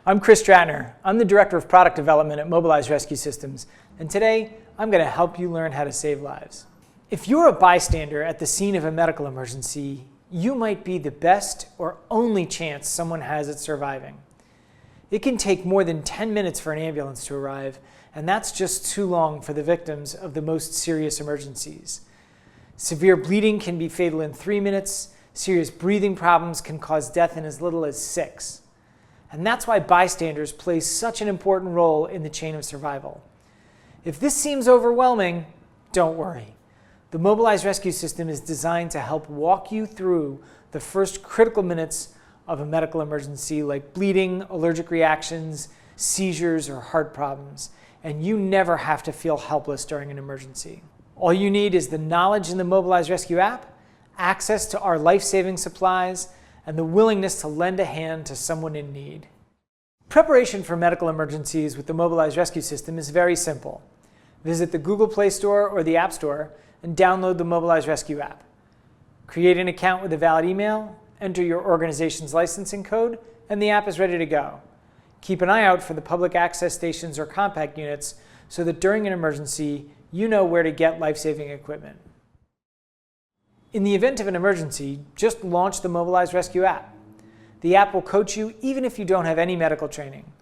I'm Chris Stratner. I'm the Director of Product Development at Mobilize Rescue Systems, and today I'm going to help you learn how to save lives. If you're a bystander at the scene of a medical emergency, you might be the best or only chance someone has at surviving. It can take more than 10 minutes for an ambulance to arrive, and that's just too long for the victims of the most serious emergencies. Severe bleeding can be fatal in 3 minutes. Serious breathing problems can cause death in as little as 6. And that's why bystanders play such an important role in the chain of survival. If this seems overwhelming, don't worry. The Mobilize Rescue System is designed to help walk you through the first critical minutes of a medical emergency, like bleeding, allergic reactions, seizures, or heart problems. And you never have to feel helpless during an emergency. All you need is the knowledge in the Mobilize Rescue app, access to our life-saving supplies, and the willingness to lend a hand to someone in need. Preparation for medical emergencies with the Mobilize Rescue System is very simple. Visit the Google Play Store or the App Store and download the Mobilize Rescue app. Create an account with a valid email, enter your organization's licensing code, and the app is ready to go. Keep an eye out for the public access stations or compact units so that during an emergency, you know where to get life-saving equipment. In the event of an emergency, just launch the Mobilize Rescue app. The app will coach you even if you don't have any medical training.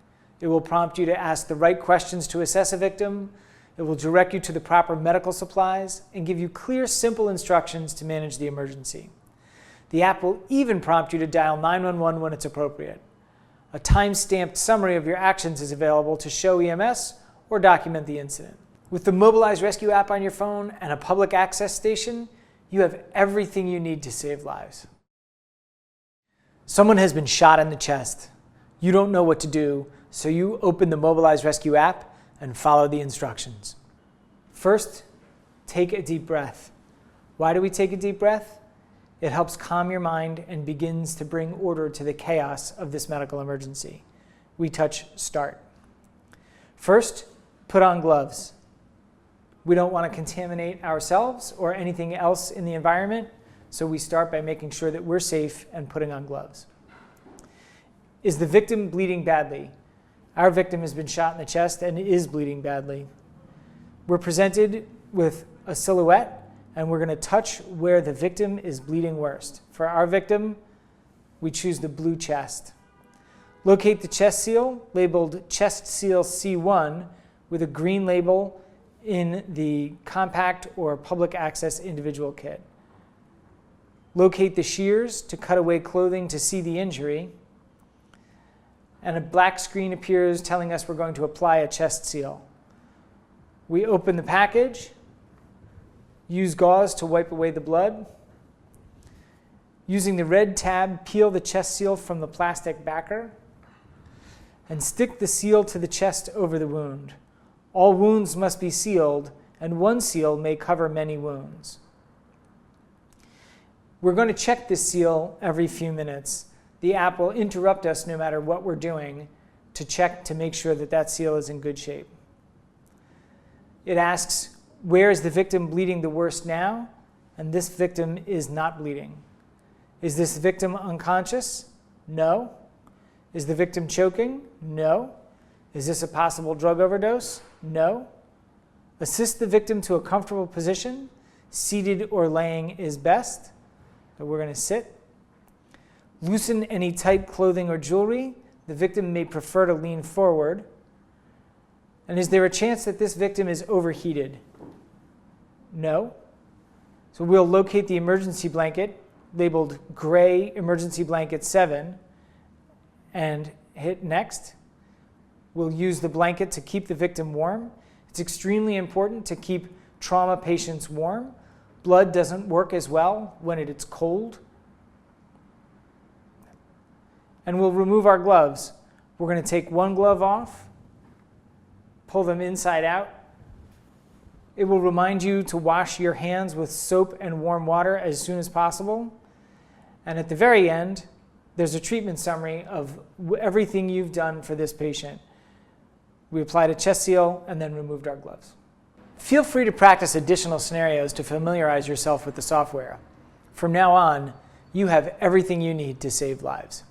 It will prompt you to ask the right questions to assess a victim. It will direct you to the proper medical supplies and give you clear, simple instructions to manage the emergency. The app will even prompt you to dial 911 when it's appropriate. A time-stamped summary of your actions is available to show EMS or document the incident. With the Mobilize Rescue app on your phone and a public access station, you have everything you need to save lives. Someone has been shot in the chest. You don't know what to do, so you open the Mobilize Rescue app and follow the instructions. First, take a deep breath. Why do we take a deep breath? It helps calm your mind and begins to bring order to the chaos of this medical emergency. We touch start. First, put on gloves. We don't want to contaminate ourselves or anything else in the environment, so we start by making sure that we're safe and putting on gloves. Is the victim bleeding badly? Our victim has been shot in the chest and is bleeding badly. We're presented with a silhouette, and we're going to touch where the victim is bleeding worst. For our victim, we choose the blue chest. Locate the chest seal, labeled Chest Seal C1, with a green label in the compact or public access individual kit. Locate the shears to cut away clothing to see the injury, and a black screen appears telling us we're going to apply a chest seal. We open the package, use gauze to wipe away the blood. Using the red tab, peel the chest seal from the plastic backer and stick the seal to the chest over the wound. All wounds must be sealed, and one seal may cover many wounds. We're going to check this seal every few minutes. The app will interrupt us no matter what we're doing to check to make sure that that seal is in good shape. It asks, where is the victim bleeding the worst now? And this victim is not bleeding. Is this victim unconscious? No. Is the victim choking? No. Is this a possible drug overdose? No. Assist the victim to a comfortable position. Seated or laying is best. So we're going to sit. Loosen any tight clothing or jewelry. The victim may prefer to lean forward. And is there a chance that this victim is overheated? No. So we'll locate the emergency blanket, labeled Gray Emergency Blanket 7, and hit Next. We'll use the blanket to keep the victim warm. It's extremely important to keep trauma patients warm. Blood doesn't work as well when it's cold. And we'll remove our gloves. We're going to take one glove off, pull them inside out. It will remind you to wash your hands with soap and warm water as soon as possible. And at the very end, there's a treatment summary of everything you've done for this patient. We applied a chest seal and then removed our gloves. Feel free to practice additional scenarios to familiarize yourself with the software. From now on, you have everything you need to save lives.